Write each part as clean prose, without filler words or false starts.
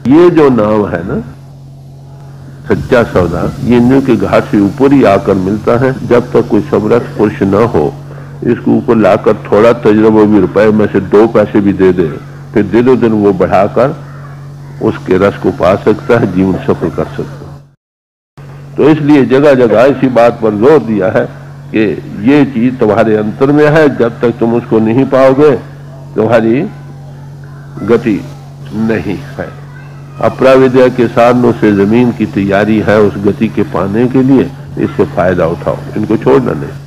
ये जो नाम है ना सच्चा सौदा, ये इंद्रियों के घाट से ऊपर ही आकर मिलता है। जब तक कोई समर्थ पुरुष न हो इसको ऊपर लाकर थोड़ा तजुर्बा भी रुपए में से 2 पैसे भी दे दे, फिर दिनों दिन वो बढ़ाकर उसके रस को पा सकता है, जीवन सफल कर सकता है। तो इसलिए जगह जगह इसी बात पर जोर दिया है कि ये चीज तुम्हारे अंतर में है, जब तक तुम उसको नहीं पाओगे तुम्हारी गति नहीं है। अप्राविद्या के साधनों से जमीन की तैयारी है उस गति के पाने के लिए, इससे फायदा उठाओ, इनको छोड़ना नहीं।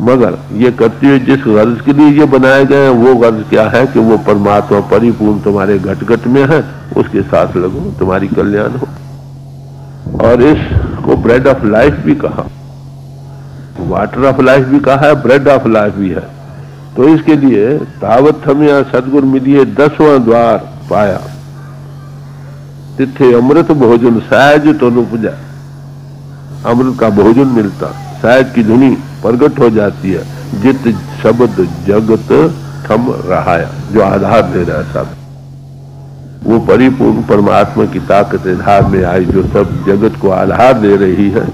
मगर ये करते हुए जिस गर्ज के लिए ये बनाए गए हैं वो गर्ज क्या है कि वो परमात्मा परिपूर्ण तुम्हारे घट घट में है, उसके साथ लगो, तुम्हारी कल्याण हो। और इसको ब्रेड ऑफ लाइफ भी कहा, वाटर ऑफ लाइफ भी कहा है, ब्रेड ऑफ लाइफ भी है। तो इसके लिए तावत थमिया सदगुरु मिलिए 10वां द्वार पाया, तिथे अमृत भोजन सहज तो उपजा। अमृत का भोजन मिलता, सहज की धुनी प्रगट हो जाती है। जित शब्द जगत थम रहाया, जो आधार दे रहा है सब, वो परिपूर्ण परमात्मा की ताकत आधार में आई जो सब जगत को आधार दे रही है।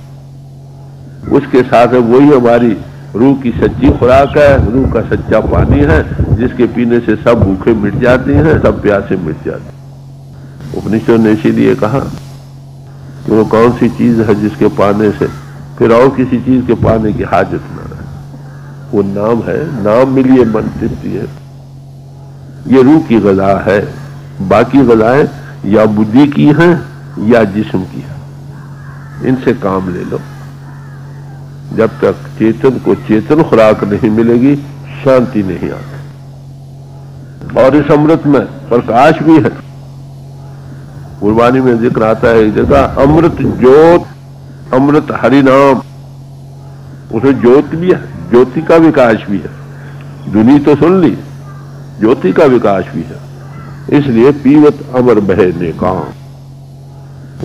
उसके साथ वही हमारी रूह की सच्ची खुराक है, रूह का सच्चा पानी है, जिसके पीने से सब भूखे मिट जाते हैं, सब प्यासे मिट जाते हैं। उपनिषद ने इसीलिए कहा कि वो कौन सी चीज है जिसके पाने से फिर और किसी चीज के पाने की हाजत न रहे, वो नाम है। नाम मिलिए मन तृप्ति है, ये रूह की ग़िज़ा है। बाकी ग़िज़ाएं या बुद्धि की हैं या जिस्म की है, इनसे काम ले लो। जब तक चेतन को चेतन खुराक नहीं मिलेगी शांति नहीं आती। और इस अमृत में प्रकाश भी है। गुरबानी में जिक्र आता है एक जगह, अमृत ज्योत, अमृत हरिनाम, उसे ज्योत भी है, ज्योति का विकास भी है। धुनी तो सुन ली, ज्योति का विकास भी है। इसलिए पीवत अमर बहे नेकाम,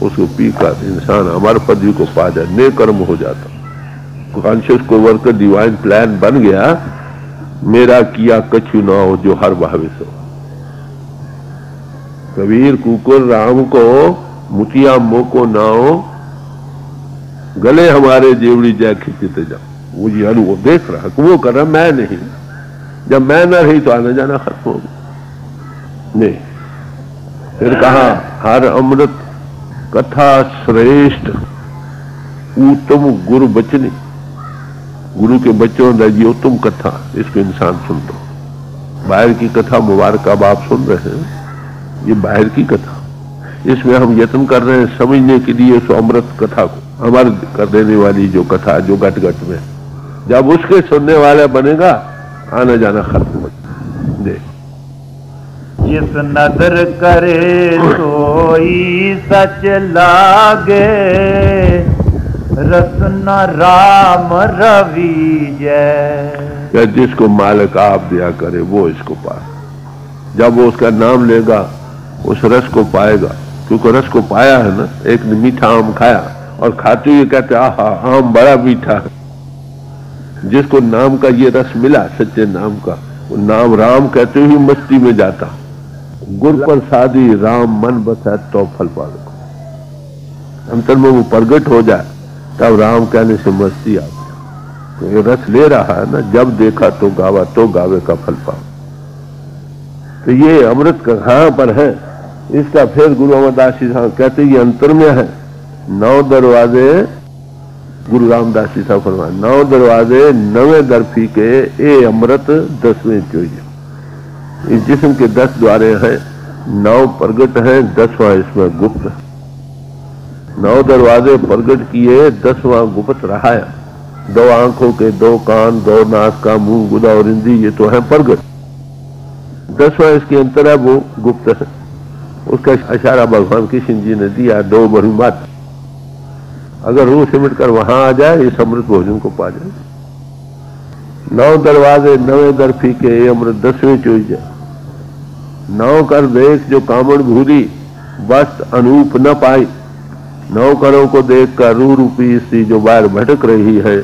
उसको पीकर इंसान अमर पदवी को पा जाए, नेक कर्म हो जाता। कॉन्शियस को वर्कर डिवाइन प्लान बन गया, मेरा किया कछु ना हो जो हर भाविस हो। कबीर कुकुर राम को मुतिया मोको नाओ, गले हमारे जेवड़ी जय खिंचते जाओ। वो जी अनु वो देख रहा कि वो कर रहा, मैं नहीं। जब मैं न रही तो आना जाना खत्म हो गया। नहीं, फिर कहा हर अमृत कथा श्रेष्ठ उत्तम गुरु बचनी, गुरु के बच्चों ने उत्तम कथा, इसको इंसान सुन लो। बाहर की कथा मुबारक अब आप सुन रहे हैं, ये बाहर की कथा, इसमें हम यत्न कर रहे हैं समझने के लिए उस अमृत कथा को, अमर कर देने वाली जो कथा जो घट घट में, जब उसके सुनने वाला बनेगा आना जाना खत्म हो दे। जिस नदर करे सोई सच लागे, रसना राम रवि जय। जिसको मालिक आप दिया करे वो इसको पाए। जब वो उसका नाम लेगा उस रस को पाएगा, क्योंकि रस को पाया है ना। एक ने मीठा आम खाया और खाते हुए कहते आहा आम बड़ा मीठा है। जिसको नाम का ये रस मिला, सच्चे नाम का, वो नाम राम कहते हुए मस्ती में जाता। गुर पर सादी राम मन बसा तो फल पालो, अंतर में वो प्रगट हो जाए तब राम कहने से मस्ती आती। तो ये रस ले रहा है ना, जब देखा तो गावा तो गावे का फल पाओ। तो ये अमृत कहाँ पर है इसका फिर गुरु अमरदास जी साहब कहते ये अंतर में है। 9 दरवाजे, गुरु रामदास जी साहब फरमाए 9 दरवाजे 9वें दरफी के ए अमृत 10वें चोइए। इस जिस्म के 10 द्वारे हैं, 9 प्रगट हैं, 10वां इसमें गुप्त। 9 दरवाजे प्रगट किए, 10वां गुप्त रहाया। 2 आंखों के 2 कान, 2 नाक का मुंह, गुदा और इंद्री, ये तो है प्रगट। 10वां इसके अंतर है, वो गुप्त है। उसका इशारा भगवान कृष्ण जी ने दिया, 2 बड़ी बात। अगर रूह सिमट कर वहां आ जाए, इस अमृत भोजन को पा जाए। 9 दरवाजे 9वें दरफी के अमृत 10वें चोइया। 9 कर देख जो कामड़ भूरी, बस अनूप न पाई। 9 करों को देख कर रूह रूपी स्त्री जो बाहर भटक रही है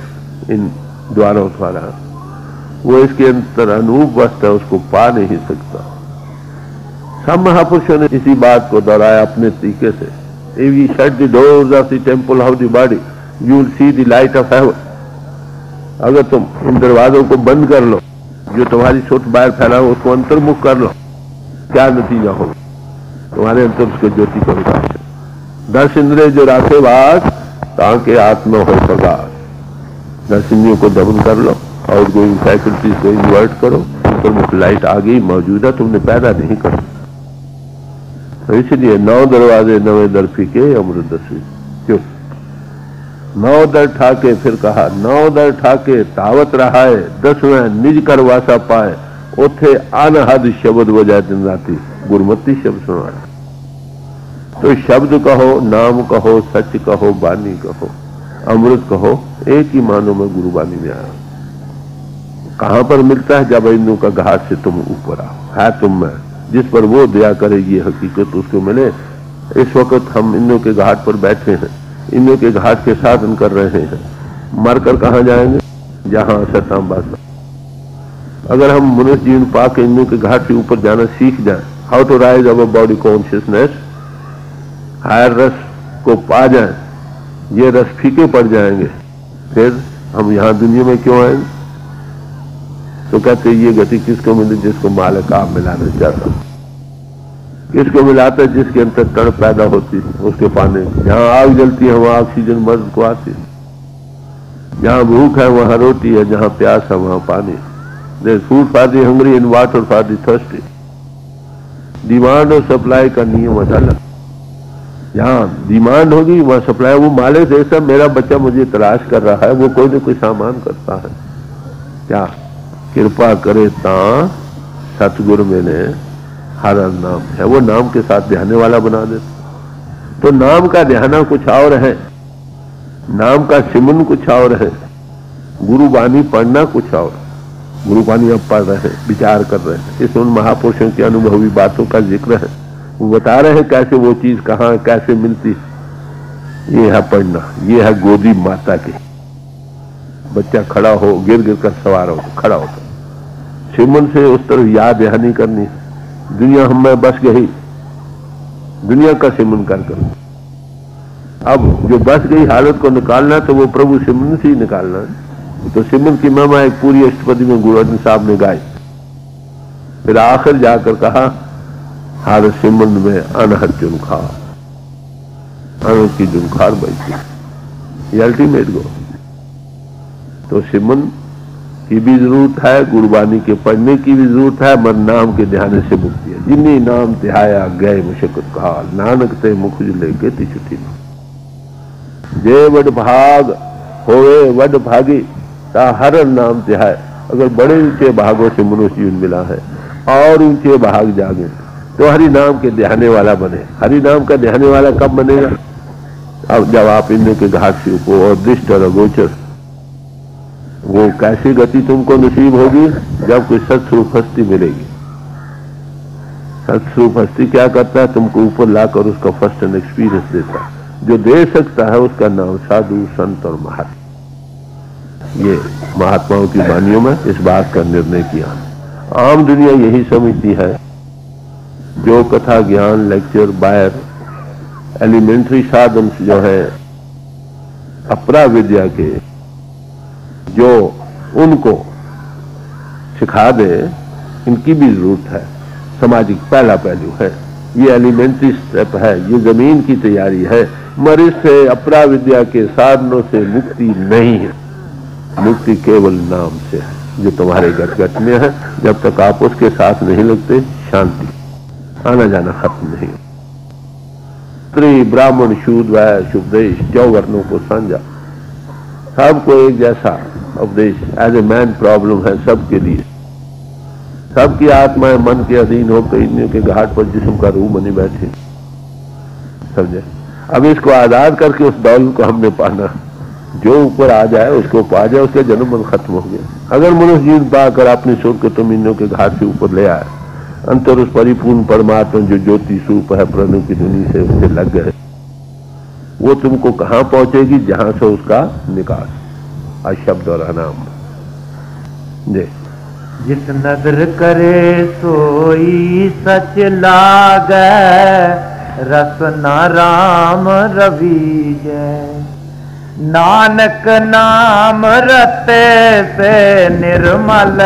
इन द्वारों द्वारा, वो इसके अंतर अनूप वस्त है, उसको पा नहीं सकता। सब महापुरुषों ने इसी बात को दोहराया अपने तरीके से। If you shut the doors of the temple of the body, you will see the light of heaven. अगर तुम इन दरवाजों को बंद कर लो, जो तुम्हारी सोच बाहर फैला हो उसको अंतर्मुख कर लो, क्या नतीजा होगा? तुम्हारे अंतर उसके ज्योति को विकास है। 10 इंद्रिय जो राखे वास, ताकि आत्मा हो प्रकाश। 10 इंद्रियों को दमन कर लो, आउट गोइंग फैकल्टीज को इन्वर्ट करो, अंतर्मुख लाइट आ गई, मौजूदा, तुमने पैदा नहीं कर। तो इसलिए 9 दरवाजे 9 दर फीके अमृत 10वीं। क्यों 9 दर ठाके? फिर कहा 9 दर ठाके तावत रहाए, 10वें निज कर वासा पाए, ओथे अनहद शब्द बजाए दिन राती, गुरमती शब्द सुनाए। तो शब्द कहो, नाम कहो, सच कहो, बानी कहो, अमृत कहो, एक ही मानो में गुरु बानी में आया। कहां पर मिलता है? जब इंद्रों का घाट से तुम ऊपर आओ, है तुम में, जिस पर वो दया करेगी हकीकत उसको मिले। इस वक्त हम इंद्रों के घाट पर बैठे हैं, इंद्रों के घाट के साधन कर रहे हैं। मरकर कहां जाएंगे? जहां सताम बात। अगर हम मनुष्य जीवन पाके इंद्रों के घाट से ऊपर जाना सीख जाए, how to rise our body consciousness, higher रस को पा जाए, ये रस फीके पड़ जाएंगे, फिर हम यहां दुनिया में क्यों आएंगे? तो कहते ये गति किसको मिली? जिसको मालिक आप मिलाना चाहता। किसको मिलाता है? जिसके अंदर तड़प पैदा होती है उसके पाने। जहां आग जलती है वहां ऑक्सीजन मर्द को आती है, जहां भूख है वहां रोटी है, जहां प्यास है वहां पानी। There is food for the hungry and water for the thirsty. Demand और सप्लाई का नियम अलग। जहां डिमांड होगी वहां सप्लाई। वो मालिक जैसा मेरा बच्चा मुझे तलाश कर रहा है, वो कोई ना कोई सामान करता है। क्या कृपा करे ता सतगुरु मैंने हर नाम है, वो नाम के साथ ध्याने वाला बना दे। तो नाम का ध्याना कुछ और है, नाम का सिमरन कुछ और है, गुरु बानी पढ़ना कुछ और। गुरु बानी अब पढ़ रहे हैं, विचार कर रहे हैं, इसमें उन महापुरुषों की अनुभवी बातों का जिक्र है। वो बता रहे हैं कैसे वो चीज कहाँ कैसे मिलती। ये है पढ़ना, ये है गोदी माता की। बच्चा खड़ा हो, गिर गिर कर सवार हो, खड़ा होता सिमरन से उस तरफ याद दहानी करनी। दुनिया हम में बस गई, दुनिया का सिमरन कर। अब जो बस गई हालत को निकालना तो वो प्रभु सिमरन से ही निकालना है। तो सिमरन की महिमा एक पूरी अष्टपदी में गुरु अर्जन साहब ने गाई। फिर आखिर जाकर कहा हर सिमरन में अनहद जुनखार, अनहद की जुनखार बैठी, ये अल्टीमेट गो। तो सिमरन की भी जरूरत है, गुरबानी के पढ़ने की भी जरूरत है, मर नाम के ध्यान से मुक्ति है। जिन्नी नाम तिहाया गए मुशक्कत काल, नानक ते मुख लेके ती छुट्टी। जे वड भाग होवे वड भागी, ता हर नाम तिहाय। अगर बड़े ऊंचे भागों से मनुष्य जीवन मिला है और ऊंचे भाग जागे तो हरि नाम के ध्याने वाला बने। हरि नाम का ध्याने वाला कब बनेगा? अब जब आप इंद्र के घाट से ऊपर और दृष्ट और अगोचर, वो कैसी गति तुमको नसीब होगी? जब कोई सत्स्वरूप हस्ती मिलेगी। सत्स्वरूप हस्ती क्या करता है? तुमको ऊपर लाकर उसका फर्स्ट हैंड एक्सपीरियंस देता है। जो दे सकता है उसका नाम साधु, संत और महात्मा। ये महात्माओं की वाणियों में इस बात का निर्णय किया। आम दुनिया यही समझती है, जो कथा ज्ञान लेक्चर बाहर एलिमेंट्री साधन जो है अपरा विद्या के, जो उनको सिखा दे, इनकी भी जरूरत है। सामाजिक पहला पहलू है, ये एलिमेंट्री स्टेप है, ये जमीन की तैयारी है। मगर इससे अपरा विद्या के साधनों से मुक्ति नहीं है। मुक्ति केवल नाम से है, जो तुम्हारे गट में है। जब तक आप उसके साथ नहीं लगते, शांति, आना जाना खत्म नहीं। स्त्री ब्राह्मण शूद्र वैश्य उपदेश 4 वर्णों को समझा, सबको एक जैसा उपदेश एज ए मैन प्रॉब्लम है सबके लिए। सबकी आत्माएं मन के अधीन होकर इंद्रियों के घाट पर जिस्म का रूह बनी बैठे, समझे। अब इसको आजाद करके उस दौलत को हमने पाना, जो ऊपर आ जाए उसको पा जाए, उसका जन्म मन खत्म हो गया। अगर मनुष्य जीवन पाकर अपनी सोच को तुम इंद्रियों के घाट से ऊपर ले आए, अंतर उस परिपूर्ण परमात्मा जो ज्योति स्वरूप है प्रणव की धुनी से उससे लग गए, वो तुमको कहां पहुंचेगी? जहां से उसका निकास अशब्द और अनाम। जिस नदर करे सोई सच लागे, रसना राम रवीजै। नानक नाम रते से निर्मल,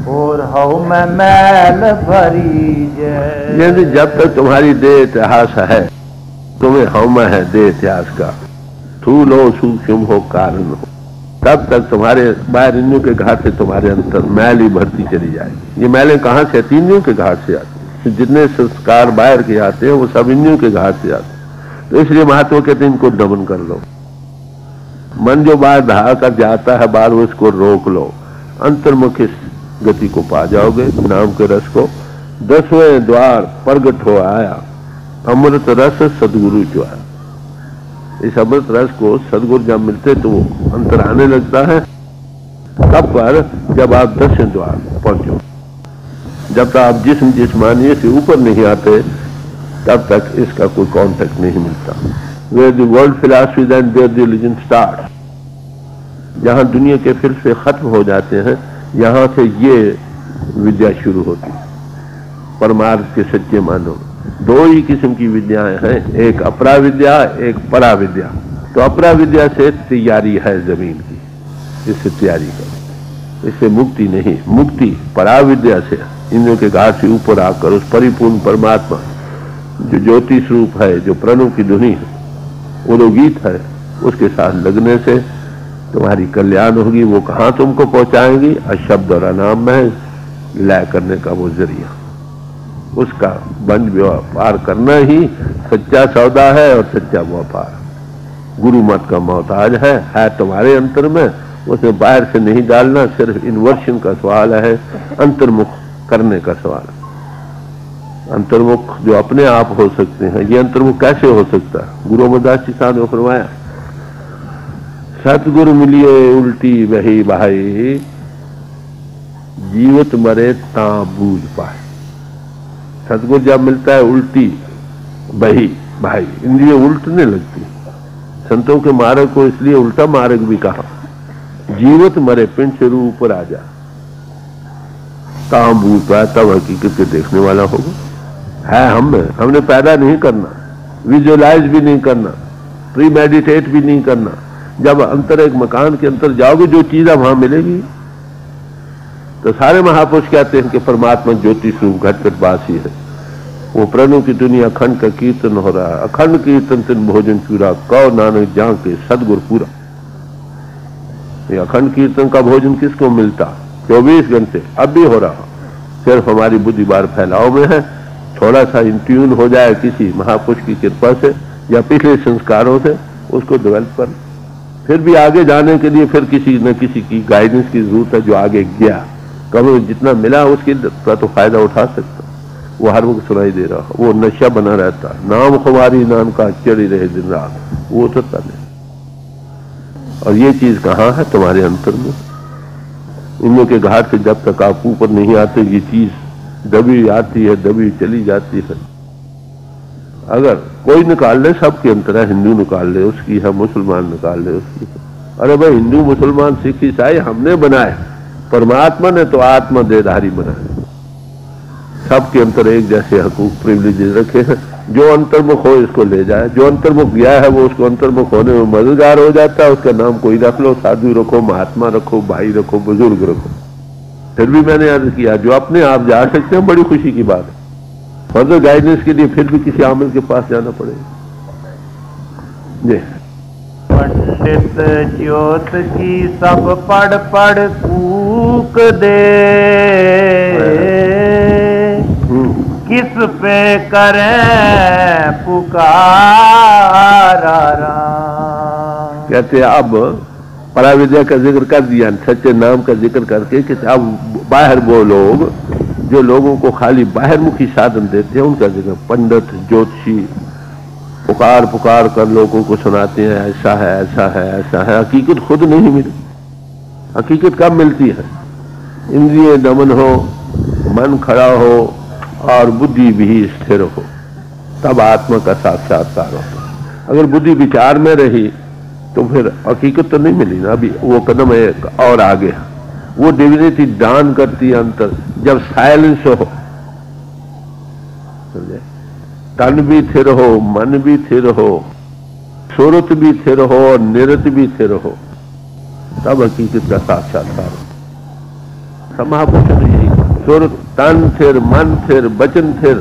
और हऊ में मैल भरी जय। यदि जब तक तुम्हारी देह इतिहास है, तुम्हें हौमा है देह इतिहास का, स्थूल हो सूक्ष्म हो कारण हो, तब तक तुम्हारे बाहर इंद्रियों के घाट से तुम्हारे अंतर मैल ही भरती चली जाएगी। ये मैलें कहाँ से आती? इंद्रियों के घाट से आती। जितने संस्कार बाहर के आते हैं वो सब इंद्रियों के घाट से आते हैं। तो इसलिए महात्मा कहते हैं इनको दमन कर लो। मन जो बाहर दहा कर जाता है बाहर, उसको रोक लो, अंतर्मुख इस गति को पा जाओगे। नाम के रस को 10वें द्वार प्रगट हो आया, अमृत रस सदगुरु जो है। इस अमृत रस को सदगुरु जब मिलते तो वो अंतर आने लगता है। तब पर जब आप 10वें द्वार पहुंचो, जब तक आप जिस्मानियत से ऊपर नहीं आते, तब तक इसका कोई कॉन्टेक्ट नहीं मिलता। Where the world philosophy then there the religion start. जहां दुनिया के फिलसफे खत्म हो जाते हैं, यहां से ये विद्या शुरू होती है। परमार्थ के सच्चे मानो दो ही किस्म की विद्याएं हैं, एक अपरा विद्या, एक परा विद्या। तो अपरा विद्या से तैयारी है जमीन की, इससे तैयारी करो, इससे मुक्ति नहीं। मुक्ति परा विद्या से, इंद्रियों के घाट से ऊपर आकर उस परिपूर्ण परमात्मा जो ज्योति स्वरूप है, जो प्रणव की धुनी है, उदोगीत है, उसके साथ लगने से तुम्हारी कल्याण होगी। वो कहाँ तुमको पहुंचाएंगी? अशब्द और अनाम में लय करने का वो जरिया, उसका बंद व्यापार करना ही सच्चा सौदा है और सच्चा व्यापार। गुरु मत का मोहताज है तुम्हारे अंतर में, उसे बाहर से नहीं डालना। सिर्फ इन्वर्शन का सवाल है, अंतर्मुख करने का सवाल है। अंतर्मुख जो अपने आप हो सकते हैं, ये अंतर्मुख कैसे हो सकता है? गुरु अमरदास जी साहब ने फरमाया, सतगुरु मिलिए उल्टी बही बहाई, जीवत मरे ता बूझ पाए। सतगुरु जब मिलता है उल्टी बही भाई, इंद्रिय उल्टने लगती। संतों के मार्ग को इसलिए उल्टा मार्ग भी कहा। जीवत मरे पिंड से रूह ऊपर आ जा, काम बूझ पाए, तब हकीकत के देखने वाला होगा। है हमने पैदा नहीं करना, विजुअलाइज भी नहीं करना, प्री मेडिटेट भी नहीं करना। जब अंतर एक मकान के अंदर जाओगे, जो चीज वहां मिलेगी। तो सारे महापुरुष कहते हैं कि परमात्मा ज्योति स्वरूप घटघट वासी है। वो प्रणु की दुनिया अखंड का कीर्तन हो रहा है। अखंड कीर्तन तिन भोजन चूरा, कौ नानक जां के सदगुरु पूरा। ये अखंड कीर्तन का भोजन किसको मिलता? 24 घंटे अब भी हो रहा। सिर्फ हमारी बुद्धि बार फैलाव में है। थोड़ा सा इंट्यून हो जाए किसी महापुरुष की कृपा से या पिछले संस्कारों से, उसको डेवलप कर, फिर भी आगे जाने के लिए फिर किसी न किसी की गाइडेंस की जरूरत है। जो आगे गया, कभी जितना मिला उसके तो फायदा उठा सकता। वो हर वक्त सुनाई दे रहा, वो नशा बना रहता, नाम खुमारी नाम का चढ़ी रहे दिन रात, वो उतरता नहीं। और ये चीज कहाँ है? तुम्हारे अंतर में। इनमें के घाट से जब तक आप ऊपर नहीं आते, ये चीज दबी आती है, दबी चली जाती है। अगर कोई निकाल ले, सबके अंतर है। हिंदू निकाल ले उसकी है, मुसलमान निकाल ले उसकी। अरे भाई, हिंदू मुसलमान सिख ईसाई हमने बनाए, परमात्मा ने तो आत्मा देहधारी बनाए। सबके अंतर एक जैसे हकूक प्रिविलेज रखे हैं। जो अंतर्मुख हो इसको ले जाए। जो अंतर्मुख गया है वो उसको अंतर्मुख होने में मददगार हो जाता है। उसका नाम कोई रख लो, साधु रखो, महात्मा रखो, भाई रखो, बुजुर्ग रखो। फिर भी मैंने अर्ज किया, जो अपने आप जा सकते हैं, बड़ी खुशी की बात है। फर्दर गाइडेंस के लिए फिर भी किसी आमिल के पास जाना पड़ेगा। जी पंडित ज्योत की सब पढ़ पढ़ कूक दे, किस पे करें पुकार। कहते अब पराविद्या का जिक्र कर दिया, सच्चे नाम का जिक्र करके कि अब बाहर वो लोग जो लोगों को खाली बाहरमुखी साधन देते हैं, उनका जिक्र। पंडित ज्योतिषी पुकार पुकार कर लोगों को सुनाते हैं, ऐसा है, ऐसा है, ऐसा है। हकीकत खुद नहीं मिली। हकीकत कब मिलती है? इंद्रिय दमन हो, मन खड़ा हो और बुद्धि भी स्थिर हो, तब आत्मा का साक्षात्कार होता है। अगर बुद्धि विचार में रही तो फिर हकीकत तो नहीं मिली ना। अभी वो कदम एक और आगे, वो डिविनिटी दान करती है अंतर जब साइलेंस हो, समझे? तन भी स्थिर हो, मन भी स्थिर हो, सुरत भी स्थिर हो और निरत भी स्थिर हो, तब हकीकत का साक्षात्कार हो। महापुरुष यही सुरत, तन स्थिर, मन स्थिर, वचन स्थिर,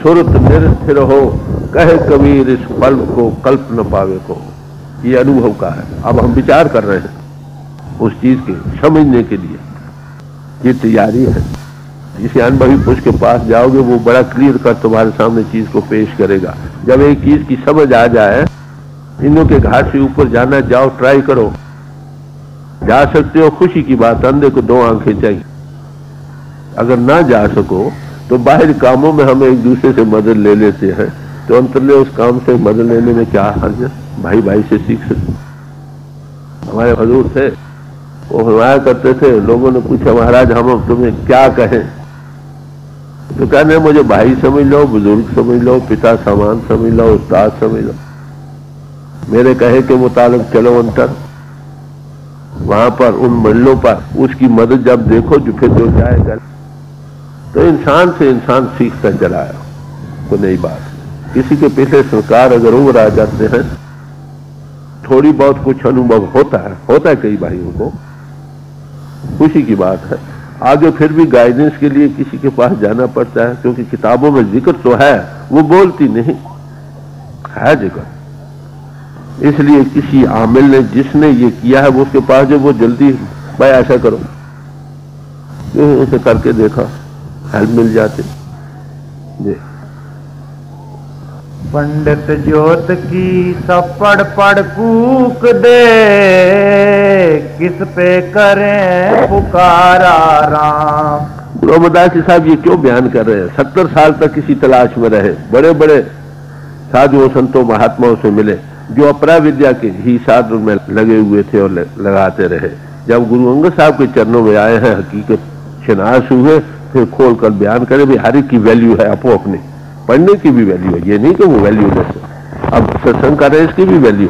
सुरत निरत स्थिर हो, कहे कबीर इस पल को कल्प न पावे को। ये अनुभव का है। अब हम विचार कर रहे हैं उस चीज के समझने के लिए, ये तैयारी है। इसे अनुभवी पुरुष के पास जाओगे, वो बड़ा क्लियर कर तुम्हारे सामने चीज को पेश करेगा। जब एक चीज की समझ आ जाए, इंद्रों के घाट से ऊपर जाना, जाओ, ट्राई करो, जा सकते हो, खुशी की बात। अंधे को 2 आंखें चाहिए। अगर ना जा सको तो बाहर कामों में हम एक दूसरे से मदद ले लेते हैं, तो अंतरले उस काम से मदद लेने में क्या हर्ज है? भाई भाई से सीख सकते। हमारे हजूर थे, वो फरमाया करते थे, लोगों ने पूछा महाराज हम तुम्हें क्या कहें? तो कहने मुझे भाई समझ लो, बुजुर्ग समझ लो, पिता समान समझ लो, उस्ताद समझ लो, मेरे कहे के मुताबिक चलो अंतर। वहां पर उन मंडलों पर उसकी मदद जब देखो जो फिर जो जाएगा, तो इंसान से इंसान सीखता चला है। तो नई बात, किसी के पीछे संस्कार अगर उम्र आ जाते हैं, थोड़ी बहुत कुछ अनुभव होता है कई भाइयों को, खुशी की बात है। आगे फिर भी गाइडेंस के लिए किसी के पास जाना पड़ता है, क्योंकि किताबों में जिक्र तो है, वो बोलती नहीं है जिक्र। इसलिए किसी आमिल ने जिसने ये किया है वो उसके पास जो वो जल्दी भाई ऐसा करो, उसे करके देखा, हेल्प मिल जाती। जी पंडित ज्योत की सब पढ़ पढ़ कूक दे, किस पे करें पुकारा राम। गुरु अमरदास जी साहब ये क्यों बयान कर रहे हैं? 70 साल तक किसी तलाश में रहे, बड़े बड़े साधुओं संतों महात्माओं से मिले, जो अपरा विद्या के ही साधु में लगे हुए थे और लगाते रहे। जब गुरु अंगद साहब के चरणों में आए हैं, हकीकत शिनास हुए, फिर खोल कर बयान करें भी हर एक की वैल्यू है, अपो अपने पढ़ने की भी वैल्यू है, ये नहीं कि वो वैल्यू जैसे अब सत्संग कर रहे हैं इसकी भी वैल्यू।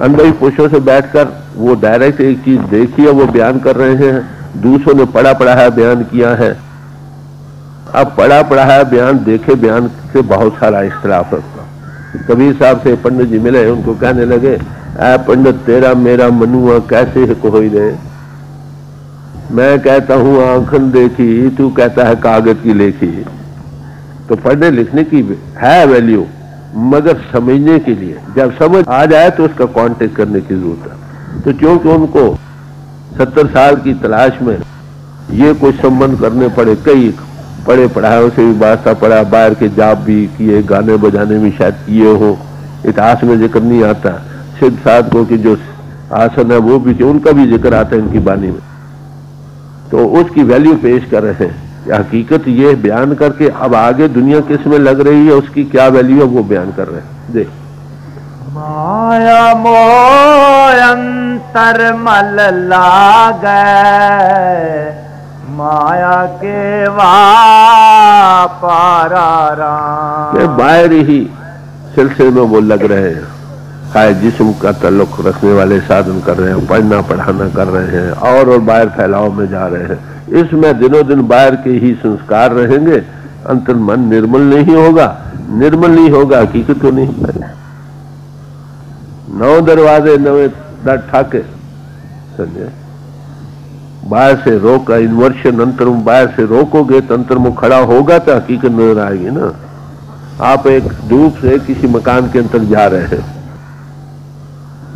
अनुभवी पुरुषों से बैठकर वो डायरेक्ट एक चीज देखी है, वो बयान कर रहे हैं, दूसरों ने पढ़ा पढ़ा है बयान किया है। अब पढ़ा पढ़ा है बयान, देखे बयान से बहुत सारा इख्तिलाफ रखता। कबीर साहब से पंडित जी मिले, उनको कहने लगे, ऐ पंडित तेरा मेरा मनुआ कैसे कोई दे? मैं कहता हूं आंखन देखी, तू कहता है कागज की लेखी। तो पढ़ने लिखने की है वैल्यू, मगर समझने के लिए जब समझ आ जाए तो उसका कांटेक्ट करने की जरूरत है। तो क्योंकि उनको 70 साल की तलाश में ये कुछ संबंध करने पड़े, कई पढ़े पढ़ाओं से भी वास्ता पड़ा, बाहर के जाप भी किए, गाने बजाने भी शायद किए हो, इतिहास में जिक्र नहीं आता। सिद्ध साधकों की जो आसन है वो भी, उनका भी जिक्र आता है इनकी बानी में, तो उसकी वैल्यू पेश कर रहे हैं। हकीकत ये बयान करके अब आगे दुनिया किस में लग रही है, उसकी क्या वैल्यू है वो बयान कर रहे हैं। देख माया मोह अंतर मल लागे, माया के वापारा राम। बाहर ही सिलसिले में वो लग रहे हैं, चाहे जिस्म का ताल्लुक रखने वाले साधन कर रहे हैं, पढ़ना पढ़ाना कर रहे हैं, और बाहर फैलाव में जा रहे हैं। इसमें दिनों दिन बाहर के ही संस्कार रहेंगे, अंतर मन निर्मल नहीं होगा। निर्मल नहीं होगा, हकीकत को नहीं पाएगा। 9 दरवाजे 9 दर ठाके, समझे? बाहर से रोका इन्वर्शन, अंतर्मुख बाहर से रोकोगे तो अंतर्मुख खड़ा होगा तो हकीकत नजर आएगी ना। आप एक धूप से किसी मकान के अंदर जा रहे हैं,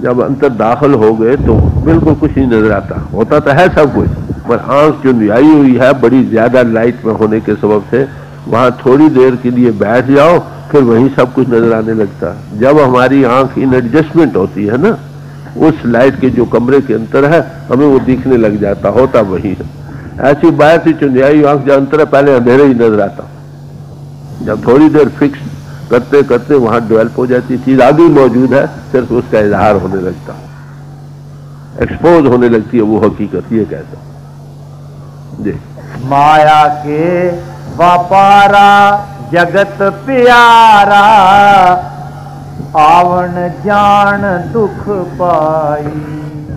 जब अंतर दाखिल हो गए तो बिल्कुल कुछ नहीं नजर आता, होता तो है सब कुछ, पर आंख जो आई हुई है बड़ी ज्यादा लाइट में होने के सबब से, वहां थोड़ी देर के लिए बैठ जाओ, फिर वहीं सब कुछ नजर आने लगता। जब हमारी आंख इन एडजस्टमेंट होती है ना, उस लाइट के जो कमरे के अंतर है हमें वो दिखने लग जाता, होता वही है। ऐसी बात ही चुंधियाई आंख जो अंतर है, पहले अंधेरे ही नजर आता, जब थोड़ी देर फिक्स करते करते वहां डेवलप हो जाती चीज आगे मौजूद है, सिर्फ उसका इजहार होने लगता, एक्सपोज होने लगती है वो हकीकत। ये कहता जी माया के व्यापारा जगत प्यारा, आवन जान दुख पाई।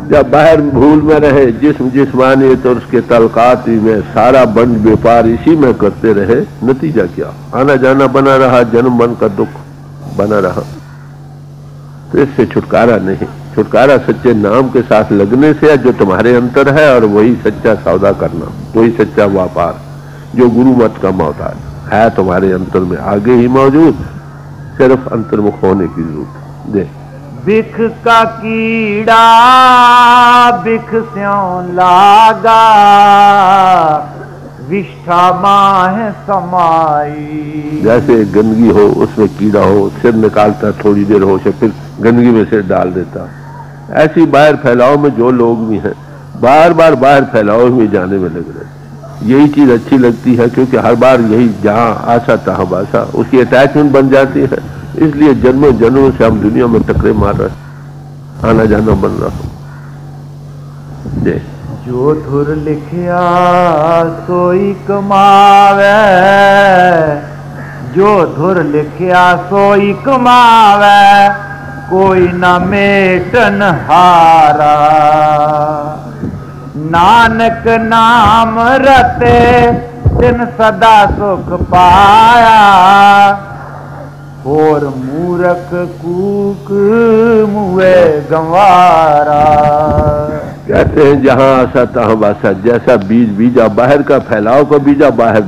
जब बाहर भूल में रहे, जिस्म जिस्मानी तो उसके तलकात में सारा बंद व्यापार इसी में करते रहे, नतीजा क्या? आना जाना बना रहा, जन्म मन का दुख बना रहा। तो इससे छुटकारा नहीं। छुटकारा सच्चे नाम के साथ लगने से है, जो तुम्हारे अंतर है, और वही सच्चा सौदा करना, वही सच्चा व्यापार जो गुरु मत का मोहताज है, तुम्हारे अंतर में आगे ही मौजूद, सिर्फ अंतर्मुख होने की जरूरत। दे बिख का कीड़ा बिख स्यों लागा, विष्ठा माह समाई। जैसे गंदगी हो, उसमें कीड़ा हो, सिर निकालता थोड़ी देर हो, फिर गंदगी में सिर डाल देता। ऐसी बाहर फैलाव में जो लोग भी हैं, बार बार बाहर फैलाव में जाने में लग रहे। यही चीज अच्छी लगती है, क्योंकि हर बार यही जहां आशा तहां बासा, उसकी अटैचमेंट बन जाती है। इसलिए जन्मों जन्मों से हम दुनिया में टकरे मार रहे, आना जाना बन रहा। जय जो धुर लिखिया सोई कमावे, जो धुर लिखिया सोई कमावे, कोई न मेटन हारा। नानक नाम रते तिन सदा सुख पाया, और मूरख कूक मुए गंवारा। कहते हैं जहां आशा तहां बासा, जैसा बीज बीजा, बाहर का फैलाव का बीजा बाहर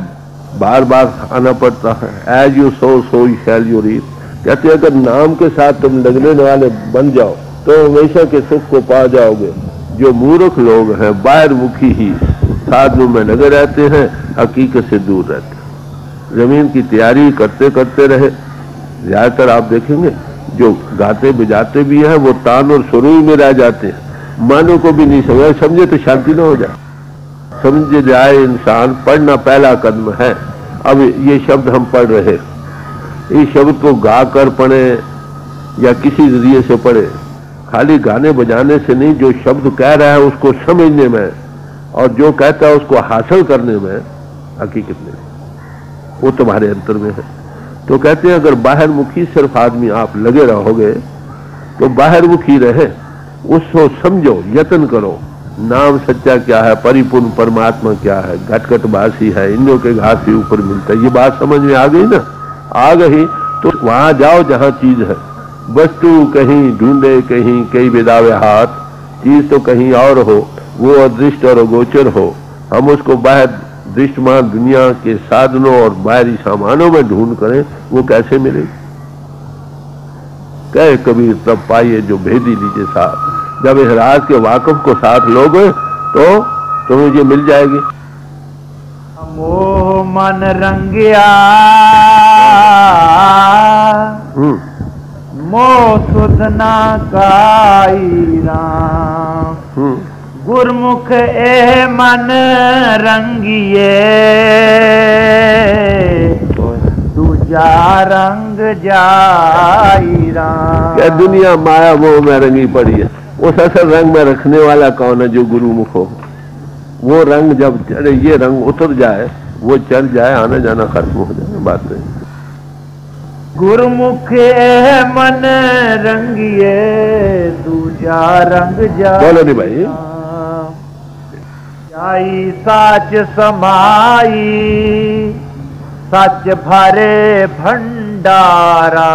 बार बार आना पड़ता है। As you sow so shall you reap. कहते हैं अगर नाम के साथ तुम लगने वाले बन जाओ तो हमेशा के सुख को पा जाओगे। जो मूर्ख लोग हैं, बाहर मुखी ही साधनों में लगे रहते हैं, हकीकत से दूर रहते हैं। जमीन की तैयारी करते करते रहे। ज्यादातर आप देखेंगे जो गाते बजाते भी हैं, वो तान और सुरूर में रह जाते हैं, मानो को भी नहीं समझे तो शांति ना हो जाए। समझ जाए इंसान, पढ़ना पहला कदम है। अब ये शब्द हम पढ़ रहे, इस शब्द को गा कर पढ़े या किसी जरिए से पढ़े, खाली गाने बजाने से नहीं। जो शब्द कह रहा है उसको समझने में, और जो कहता है उसको हासिल करने में हकीकत में, वो तुम्हारे अंतर में है। तो कहते हैं अगर बाहर मुखी सिर्फ आदमी आप लगे रहोगे तो बाहर मुखी रहे, उसको समझो, यत्न करो। नाम सच्चा क्या है, परिपूर्ण परमात्मा क्या है, घटघट बासी है, इंद्रों के घास भी ऊपर मिलता है। ये बात समझ में आ गई ना? आ गई तो वहां जाओ जहां चीज है। वस्तु कहीं ढूंढे कहीं कई विदावे हाथ, चीज तो कहीं और हो, वो अदृष्ट और अगोचर हो। हम उसको बाहर दृष्टमान दुनिया के साधनों और बाहरी सामानों में ढूंढ करें, वो कैसे मिलेगी? कहे कबीर तब पाइए जो भेदी लीजिए साथ। जब इस राज के वाकफ को साथ लोगे तो तुम्हें ये मिल जाएगी। मोह मन रंगिया मोह सुधना काई राम। गुरमुख ए मन रंगिए दूजा रंग जाई राम। क्या दुनिया माया मोह में रंगी पड़ी है। उस असल रंग में रखने वाला कौन है? जो गुरुमुख हो। वो रंग जब चढ़े, ये रंग उतर जाए, वो चढ़ जाए, आना जाना खत्म हो जाए। बात नहीं। गुरुमुख मन रंगिए दूजा रंग जाई। बोलो नहीं भाई। जाई साच समाई सच भरे भंडारा।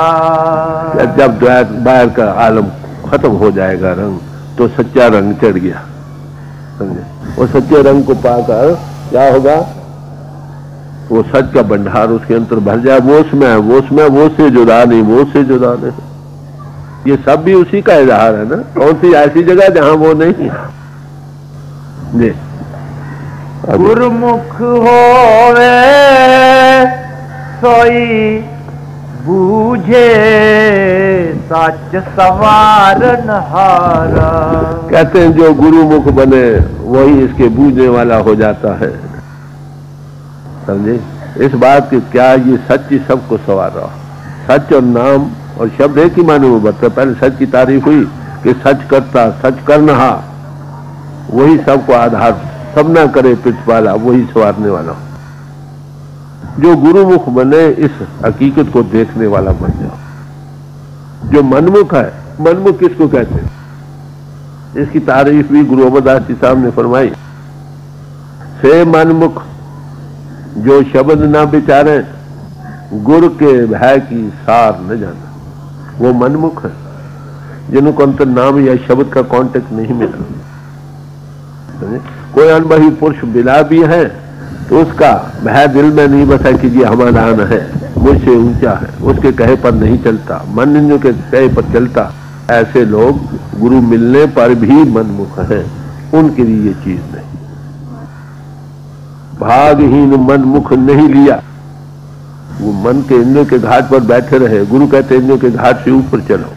जब बाहर का आलम खत्म हो जाएगा रंग, तो सच्चा रंग चढ़ गया, समझे? और सच्चे रंग को पाकर क्या होगा? वो सच का भंडार उसके अंदर भर जाए। वो उसमें है, वो उसमें, वो से जुदा नहीं, वो से जुदा नहीं। ये सब भी उसी का इजहार है ना। कौन सी ऐसी जगह जहां वो नहीं है? गुरुमुख होवे सोई बूझे सच सवारन हारा। कहते हैं जो गुरुमुख बने वही इसके बूझने वाला हो जाता है, समझे? इस बात की क्या ये सच ही सबको सवार रहा। सच और नाम और शब्द एक ही माने में बढ़ता। पहले सच की तारीफ हुई कि सच करता, सच करना, वही सबको आधार, सब ना करे पिछ वाला, वही सवारने वाला। जो गुरुमुख बने इस हकीकत को देखने वाला बन जाओ। जो मनमुख है, मनमुख किसको कहते हैं? इसकी तारीफ भी गुरु अमरदास जी साहब ने फरमाई। से मनमुख जो शब्द ना विचारे, गुर के भय की सार न जाना। वो मनमुख है जिनको अंतर नाम या शब्द का कांटेक्ट नहीं मिला। कोई अनुभवी पुरुष बिला भी है तो उसका भय दिल में नहीं बसा कि ये हमारा आना है, मुझसे ऊंचा है, उसके कहे पर नहीं चलता, मन निंदों के कहे पर चलता। ऐसे लोग गुरु मिलने पर भी मनमुख हैं, उनके लिए ये चीज नहीं। भागहीन मनमुख नहीं लिया, वो मन के इंद्रियों के घाट पर बैठे रहे। गुरु कहते इंद्रियों के घाट से ऊपर चलो,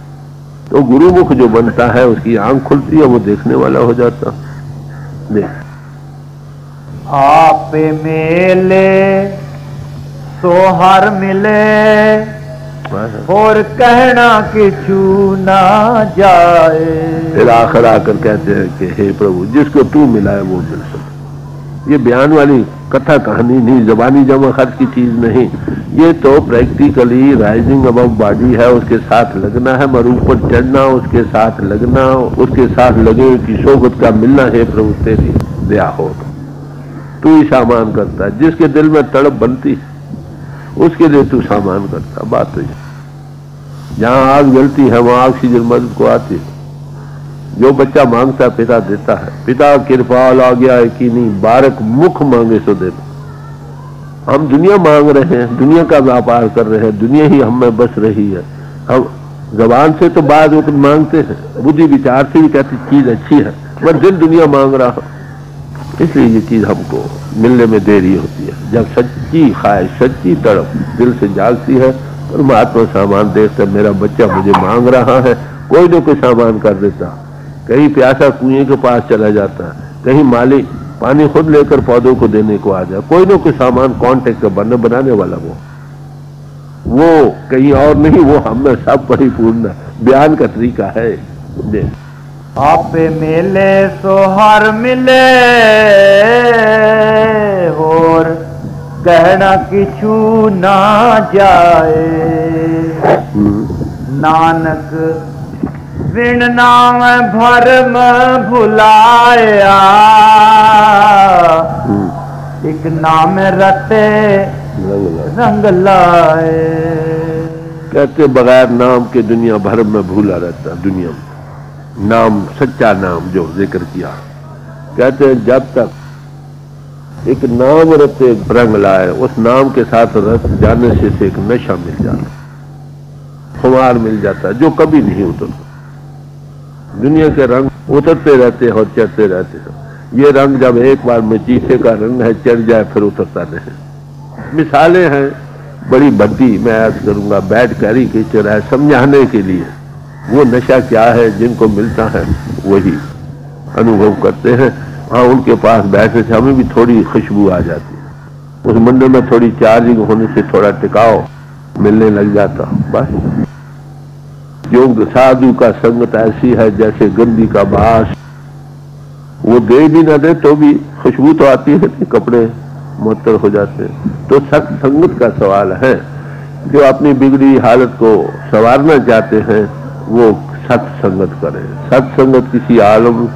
तो गुरुमुख जो बनता है उसकी आंख खुलती है, वो देखने वाला हो जाता। देख आप मेले सोहर मिले, और कहना किछु ना जाए। फिर आखिर आकर कहते हैं कि हे प्रभु, जिसको तू मिला है वो मिल सकता। ये बयान वाली कथा कहानी नहीं, जबानी जमा खर्च की चीज नहीं। ये तो प्रैक्टिकली राइजिंग अबव बॉडी है, उसके साथ लगना है, मरूप पर चढ़ना, उसके साथ लगना, उसके साथ लगे कि सोबत का मिलना। है प्रभु तेरी दया हो, तू ही सामान करता है। जिसके दिल में तड़प बनती उसके लिए तू सामान करता। बात तो ये, जहां आग जलती है वहां ऑक्सीजन मदद को आती है। जो बच्चा मांगता पिता देता है। पिता कृपाल आ गया है कि नहीं, बारक मुख मांगे सो देता। हम दुनिया मांग रहे हैं, दुनिया का व्यापार कर रहे हैं, दुनिया ही हम में बस रही है। हम जबान से तो बाद वक्त मांगते हैं, बुद्धि विचार से भी कहती चीज अच्छी है, पर दिल दुनिया मांग रहा। इसलिए ये चीज हमको मिलने में देरी होती है। जब सच्ची ख्वाहिश, सच्ची तड़प दिल से जागती है, परमात्मा सामान देखता, मेरा बच्चा मुझे मांग रहा है, कोई न कोई सामान कर देता। कहीं प्यासा कुएं के पास चला जाता है, कहीं माली पानी खुद लेकर पौधों को देने को आ जाए, कोई न कोई सामान कॉन्टेक्ट बनाने वाला वो कहीं और नहीं, वो हमें सब परिपूर्ण बयान का तरीका है। आप मेले सोहर मिले, और कहना किछु ना जाए। नानक विण नाम भरम भुलाया, एक नाम रटे रंग लाए। कहते बगैर नाम के दुनिया भर में भूला रहता। दुनिया में नाम, सच्चा नाम जो जिक्र किया, कहते हैं जब तक एक नाम रते रंग लाए, उस नाम के साथ रत जाने से एक नशा मिल जाता, खुमार मिल जाता जो कभी नहीं उतरता। दुनिया के रंग उतरते रहते हैं और चढ़ते रहते हैं। ये रंग जब एक बार में शीशे का रंग है चढ़ जाए फिर उतरता नहीं। मिसालें हैं बड़ी बड़ी, मैं याद करूंगा, बैड कैरिकेचर है समझाने के लिए। वो नशा क्या है, जिनको मिलता है वही अनुभव करते हैं। हाँ, उनके पास बैठने से हमें भी थोड़ी खुशबू आ जाती है, उस मंदिर में थोड़ी चार्जिंग होने से थोड़ा टिकाव मिलने लग जाता। बस जो साधु का संगत ऐसी है जैसे गंदी का बास, वो दे भी ना दे तो भी खुशबू तो आती है, कपड़े मुअत्तर हो जाते हैं। तो सत्संगत का सवाल है। जो अपनी बिगड़ी हालत को संवारना चाहते हैं वो सत्संगत करें। सत्संगत किसी आलम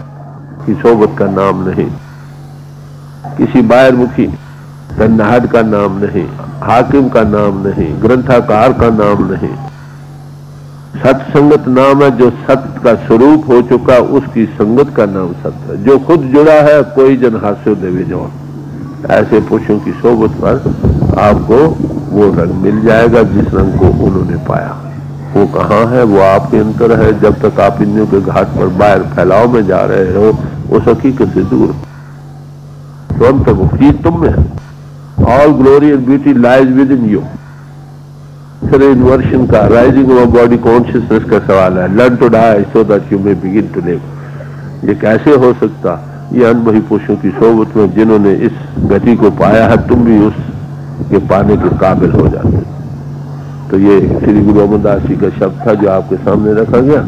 की सोबत का नाम नहीं, किसी बाहरमुखी तन्नाहद का नाम नहीं, हाकिम का नाम नहीं, ग्रंथाकार का नाम नहीं। सत्संगत नाम है जो सत्य का स्वरूप हो चुका, उसकी संगत का नाम सत्य है। जो खुद जुड़ा है कोई जन हास्यो देवे जो, ऐसे पुरुषों की सोबत पर आपको वो रंग मिल जाएगा जिस रंग को उन्होंने पाया। वो कहाँ है, वो आपके अंतर है। जब तक आप इंद्रियों के घाट पर बाहर फैलाव में जा रहे हो, उस हकीकत से दूर, तो अंतर मुक्ति तुम में है। All glory and beauty lies within you. फिर इन्वर्शन का, राइजिंग ऑफ बॉडी कॉन्शियसनेस का सवाल है। Learn to die so that you may begin to live. ये कैसे हो सकता? ये अनुभवी पुरुषों की सोबत में जिन्होंने इस गति को पाया है, तुम भी उसके पाने के काबिल हो जाते। तो ये श्री गुरु अमरदास जी का शब्द था जो आपके सामने रखा गया।